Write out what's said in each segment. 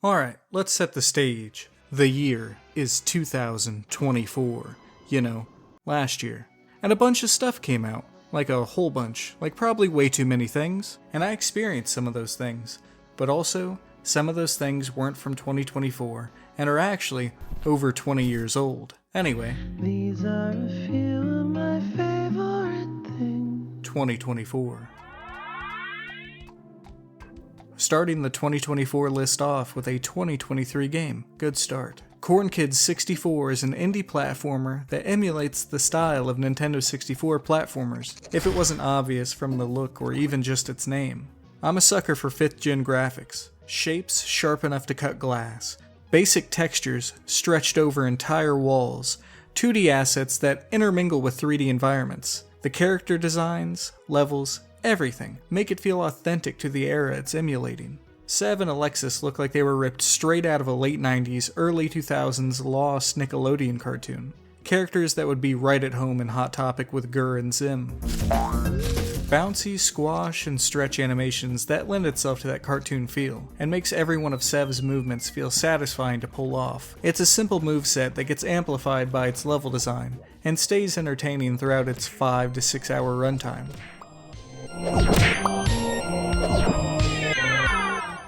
Alright, let's set the stage. The year is 2024. You know, last year. And a bunch of stuff came out. Like a whole bunch. Like probably way too many things. And I experienced some of those things. But also, some of those things weren't from 2024 and are actually over 20 years old. Anyway. These are a few of my favorite things. 2024. Starting the 2024 list off with a 2023 game. Good start. Corn Kids 64 is an indie platformer that emulates the style of Nintendo 64 platformers, if it wasn't obvious from the look or even just its name. I'm a sucker for 5th gen graphics. Shapes sharp enough to cut glass. Basic textures stretched over entire walls. 2D assets that intermingle with 3D environments. The character designs, levels, everything make it feel authentic to the era it's emulating. Sev and Alexis look like they were ripped straight out of a late 90s, early 2000s lost Nickelodeon cartoon. Characters that would be right at home in Hot Topic with Gur and Zim. Bouncy, squash, and stretch animations that lend itself to that cartoon feel, and makes every one of Sev's movements feel satisfying to pull off. It's a simple moveset that gets amplified by its level design, and stays entertaining throughout its 5 to 6 hour runtime.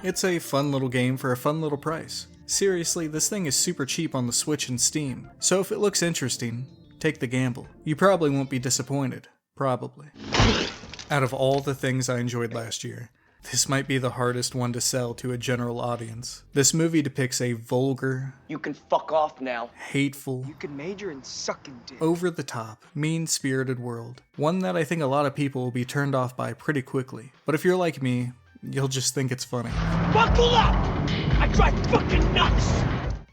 It's a fun little game for a fun little price. Seriously, this thing is super cheap on the Switch and Steam, so if it looks interesting, take the gamble. You probably won't be disappointed. Probably. Out of all the things I enjoyed last year, this might be the hardest one to sell to a general audience. This movie depicts a vulgar, you can fuck off now, hateful, you can major in sucking dick, over-the-top, mean-spirited world. One that I think a lot of people will be turned off by pretty quickly. But if you're like me, you'll just think it's funny. Buckle up! I drive fucking nuts!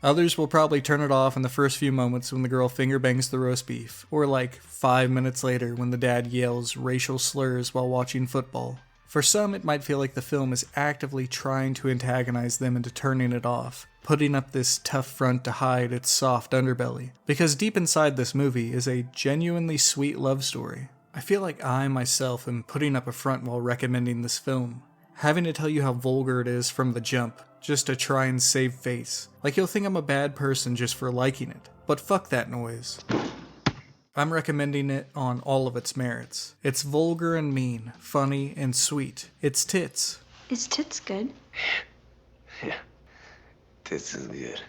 Others will probably turn it off in the first few moments when the girl finger bangs the roast beef, or like 5 minutes later when the dad yells racial slurs while watching football. For some, it might feel like the film is actively trying to antagonize them into turning it off, putting up this tough front to hide its soft underbelly. Because deep inside this movie is a genuinely sweet love story. I feel like I myself am putting up a front while recommending this film, having to tell you how vulgar it is from the jump, just to try and save face. Like you'll think I'm a bad person just for liking it. But fuck that noise. I'm recommending it on all of its merits. It's vulgar and mean, funny and sweet. It's tits. Is tits good? Yeah. Tits is good.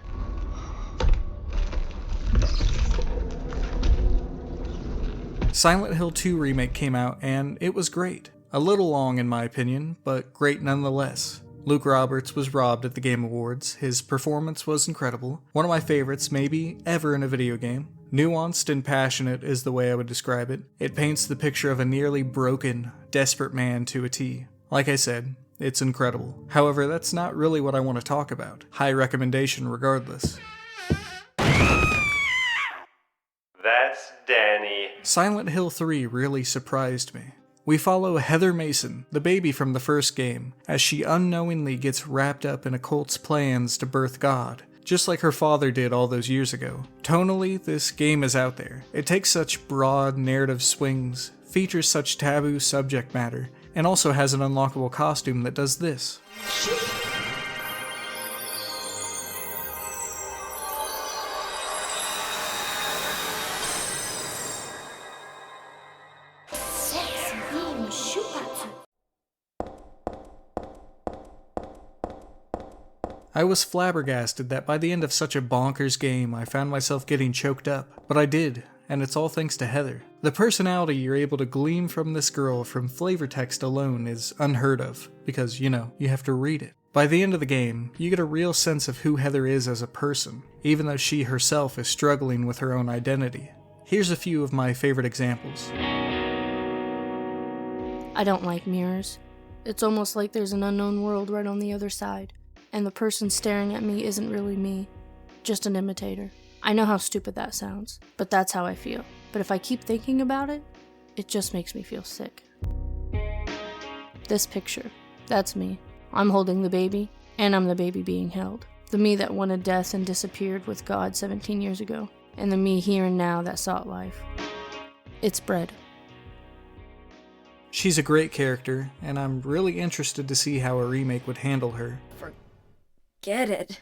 Silent Hill 2 remake came out and it was great. A little long in my opinion, but great nonetheless. Luke Roberts was robbed at the Game Awards. His performance was incredible. One of my favorites, maybe, ever in a video game. Nuanced and passionate is the way I would describe it. It paints the picture of a nearly broken, desperate man to a T. Like I said, it's incredible. However, that's not really what I want to talk about. High recommendation regardless. That's Danny. Silent Hill 3 really surprised me. We follow Heather Mason, the baby from the first game, as she unknowingly gets wrapped up in a cult's plans to birth God, just like her father did all those years ago. Tonally, this game is out there. It takes such broad narrative swings, features such taboo subject matter, and also has an unlockable costume that does this. I was flabbergasted that by the end of such a bonkers game I found myself getting choked up, but I did, and it's all thanks to Heather. The personality you're able to glean from this girl from flavor text alone is unheard of, because, you have to read it. By the end of the game, you get a real sense of who Heather is as a person, even though she herself is struggling with her own identity. Here's a few of my favorite examples. I don't like mirrors. It's almost like there's an unknown world right on the other side. And the person staring at me isn't really me, just an imitator. I know how stupid that sounds, but that's how I feel. But if I keep thinking about it, it just makes me feel sick. This picture, that's me. I'm holding the baby, and I'm the baby being held. The me that wanted death and disappeared with God 17 years ago, and the me here and now that sought life. It's bread. She's a great character, and I'm really interested to see how a remake would handle her. get it.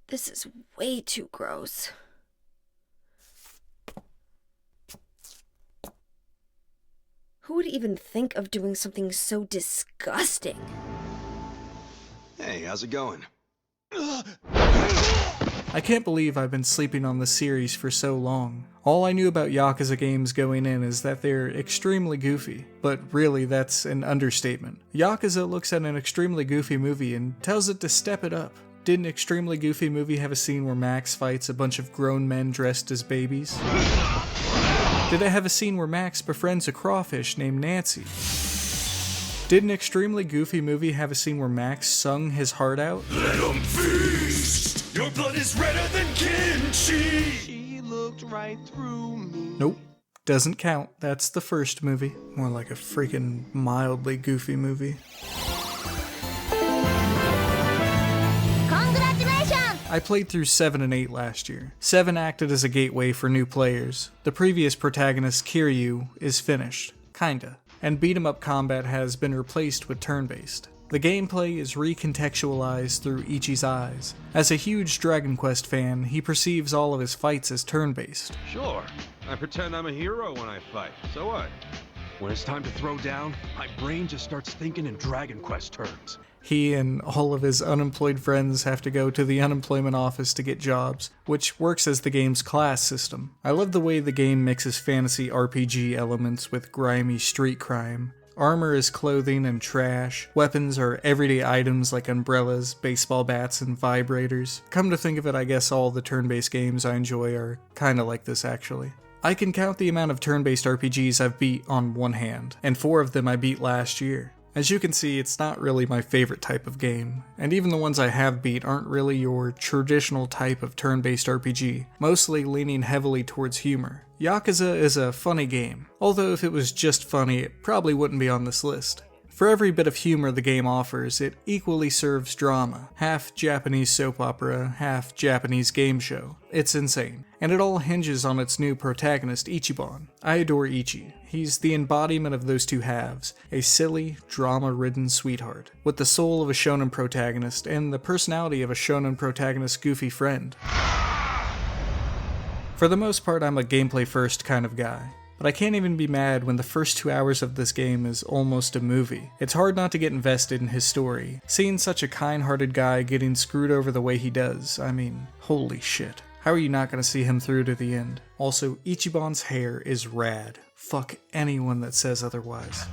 This is way too gross. Who would even think of doing something so disgusting? Hey, how's it going? I can't believe I've been sleeping on this series for so long. All I knew about Yakuza games going in is that they're extremely goofy, but really that's an understatement. Yakuza looks at an extremely goofy movie and tells it to step it up. Did an extremely goofy movie have a scene where Max fights a bunch of grown men dressed as babies? Did it have a scene where Max befriends a crawfish named Nancy? Did an extremely goofy movie have a scene where Max sung his heart out? Let 'em feast! Your blood is redder than kimchi! She looked right through me. Nope. Doesn't count. That's the first movie. More like a freaking mildly goofy movie. Congratulations! I played through 7 and 8 last year. 7 acted as a gateway for new players. The previous protagonist, Kiryu, is finished. Kinda. And beat-em-up combat has been replaced with turn-based. The gameplay is recontextualized through Ichi's eyes. As a huge Dragon Quest fan, he perceives all of his fights as turn-based. Sure, I pretend I'm a hero when I fight, so what? When it's time to throw down, my brain just starts thinking in Dragon Quest terms. He and all of his unemployed friends have to go to the unemployment office to get jobs, which works as the game's class system. I love the way the game mixes fantasy RPG elements with grimy street crime. Armor is clothing and trash. Weapons are everyday items like umbrellas, baseball bats, and vibrators. Come to think of it, I guess all the turn-based games I enjoy are kinda like this actually. I can count the amount of turn-based RPGs I've beat on one hand, and 4 of them I beat last year. As you can see, it's not really my favorite type of game, and even the ones I have beat aren't really your traditional type of turn-based RPG, mostly leaning heavily towards humor. Yakuza is a funny game, although if it was just funny, it probably wouldn't be on this list. For every bit of humor the game offers, it equally serves drama. Half Japanese soap opera, half Japanese game show. It's insane. And it all hinges on its new protagonist, Ichiban. I adore Ichi. He's the embodiment of those two halves. A silly, drama-ridden sweetheart. With the soul of a shonen protagonist, and the personality of a shonen protagonist's goofy friend. For the most part, I'm a gameplay-first kind of guy. But I can't even be mad when the first 2 hours of this game is almost a movie. It's hard not to get invested in his story. Seeing such a kind-hearted guy getting screwed over the way he does, I mean, holy shit. How are you not gonna see him through to the end? Also, Ichiban's hair is rad. Fuck anyone that says otherwise.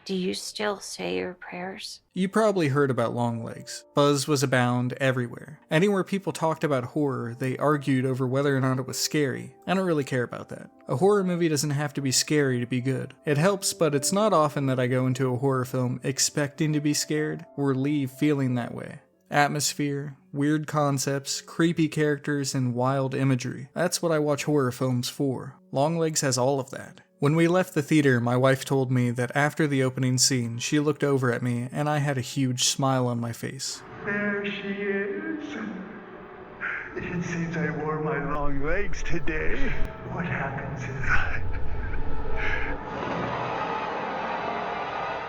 Do you still say your prayers? You probably heard about Longlegs. Buzz was abound everywhere. Anywhere people talked about horror, they argued over whether or not it was scary. I don't really care about that. A horror movie doesn't have to be scary to be good. It helps, but it's not often that I go into a horror film expecting to be scared, or leave feeling that way. Atmosphere, weird concepts, creepy characters, and wild imagery. That's what I watch horror films for. Longlegs has all of that. When we left the theater, my wife told me that after the opening scene, she looked over at me and I had a huge smile on my face. There she is. It seems I wore my long legs today. What happens is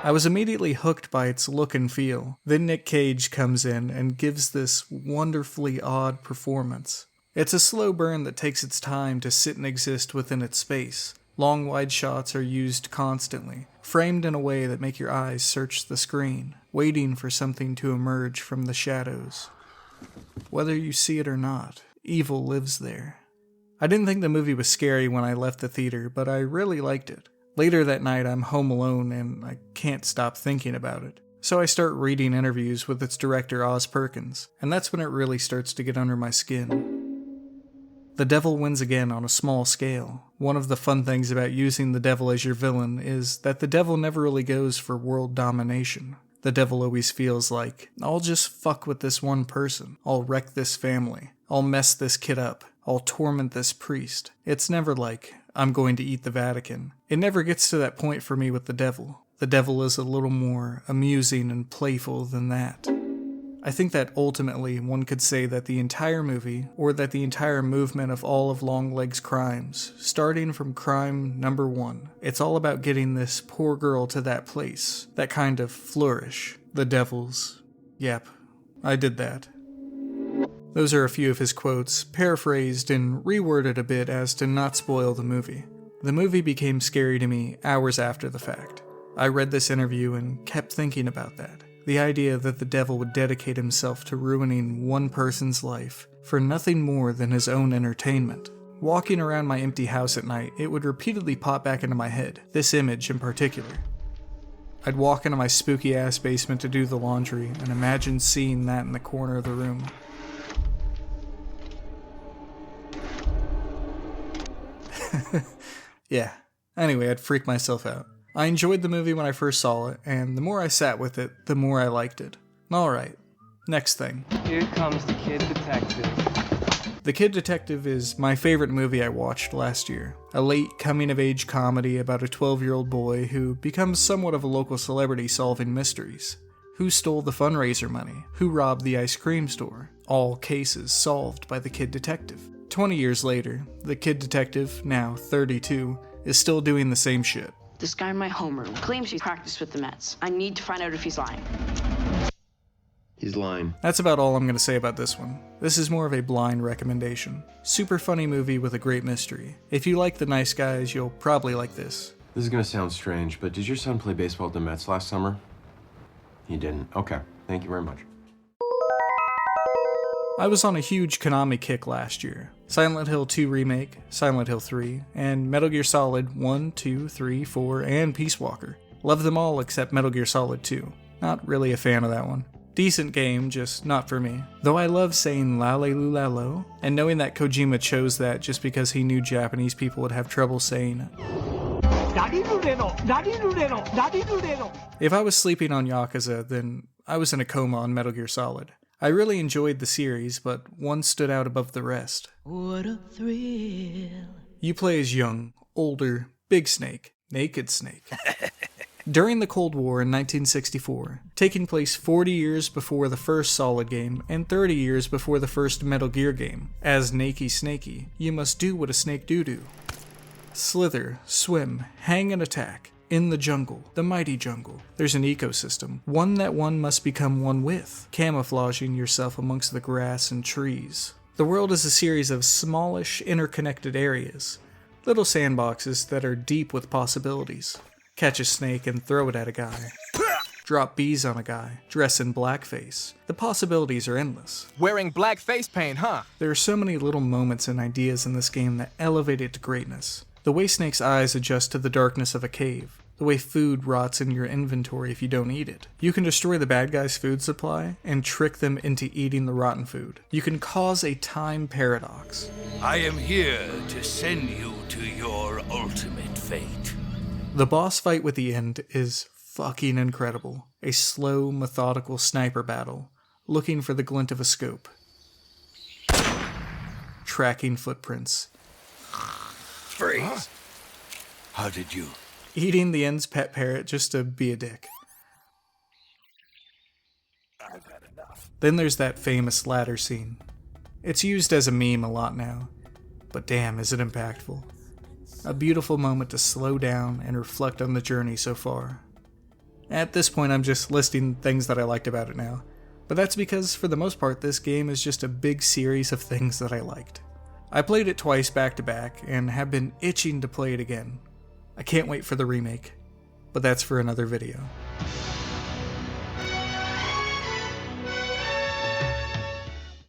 I was immediately hooked by its look and feel. Then Nick Cage comes in and gives this wonderfully odd performance. It's a slow burn that takes its time to sit and exist within its space. Long wide shots are used constantly, framed in a way that make your eyes search the screen, waiting for something to emerge from the shadows. Whether you see it or not, evil lives there. I didn't think the movie was scary when I left the theater, but I really liked it. Later that night, I'm home alone and I can't stop thinking about it. So I start reading interviews with its director Oz Perkins, and that's when it really starts to get under my skin. The devil wins again on a small scale. One of the fun things about using the devil as your villain is that the devil never really goes for world domination. The devil always feels like, I'll just fuck with this one person. I'll wreck this family. I'll mess this kid up. I'll torment this priest. It's never like, I'm going to eat the Vatican. It never gets to that point for me with the devil. The devil is a little more amusing and playful than that. I think that ultimately one could say that the entire movie, or that the entire movement of all of Longleg's crimes, starting from crime number 1, it's all about getting this poor girl to that place, that kind of flourish, the devil's. Yep, I did that. Those are a few of his quotes, paraphrased and reworded a bit as to not spoil the movie. The movie became scary to me hours after the fact. I read this interview and kept thinking about that. The idea that the devil would dedicate himself to ruining one person's life for nothing more than his own entertainment. Walking around my empty house at night, it would repeatedly pop back into my head, this image in particular. I'd walk into my spooky-ass basement to do the laundry and imagine seeing that in the corner of the room. Yeah. Anyway, I'd freak myself out. I enjoyed the movie when I first saw it, and the more I sat with it, the more I liked it. Alright, next thing. Here comes the Kid Detective. The Kid Detective is my favorite movie I watched last year. A late coming-of-age comedy about a 12-year-old boy who becomes somewhat of a local celebrity solving mysteries. Who stole the fundraiser money? Who robbed the ice cream store? All cases solved by the Kid Detective. 20 years later, the Kid Detective, now 32, is still doing the same shit. This guy in my homeroom claims he's practiced with the Mets. I need to find out if he's lying. He's lying. That's about all I'm going to say about this one. This is more of a blind recommendation. Super funny movie with a great mystery. If you like The Nice Guys, you'll probably like this. This is going to sound strange, but did your son play baseball at the Mets last summer? He didn't. Okay. Thank you very much. I was on a huge Konami kick last year. Silent Hill 2 Remake, Silent Hill 3, and Metal Gear Solid 1, 2, 3, 4, and Peace Walker. Love them all except Metal Gear Solid 2. Not really a fan of that one. Decent game, just not for me. Though I love saying lale-lu-lalo, and knowing that Kojima chose that just because he knew Japanese people would have trouble saying If I was sleeping on Yakuza, then I was in a coma on Metal Gear Solid. I really enjoyed the series, but one stood out above the rest. What a thrill. You play as young, older, Big Snake, Naked Snake. During the Cold War in 1964, taking place 40 years before the first Solid game and 30 years before the first Metal Gear game, as Nakey Snakey, you must do what a snake do. Slither, swim, hang and attack. In the jungle, the mighty jungle, there's an ecosystem, one that one must become one with, camouflaging yourself amongst the grass and trees. The world is a series of smallish, interconnected areas, little sandboxes that are deep with possibilities. Catch a snake and throw it at a guy. Drop bees on a guy, dress in blackface. The possibilities are endless. Wearing black face paint, huh? There are so many little moments and ideas in this game that elevate it to greatness. The way Snake's eyes adjust to the darkness of a cave. The way food rots in your inventory if you don't eat it. You can destroy the bad guy's food supply and trick them into eating the rotten food. You can cause a time paradox. I am here to send you to your ultimate fate. The boss fight with the end is fucking incredible. A slow, methodical sniper battle, looking for the glint of a scope. Tracking footprints. Freeze. Huh? How did you? Eating the end's pet parrot just to be a dick. I've had enough. Then there's that famous ladder scene. It's used as a meme a lot now, but damn is it impactful. A beautiful moment to slow down and reflect on the journey so far. At this point I'm just listing things that I liked about it now, but that's because for the most part this game is just a big series of things that I liked. I played it twice back to back and have been itching to play it again. I can't wait for the remake, but that's for another video.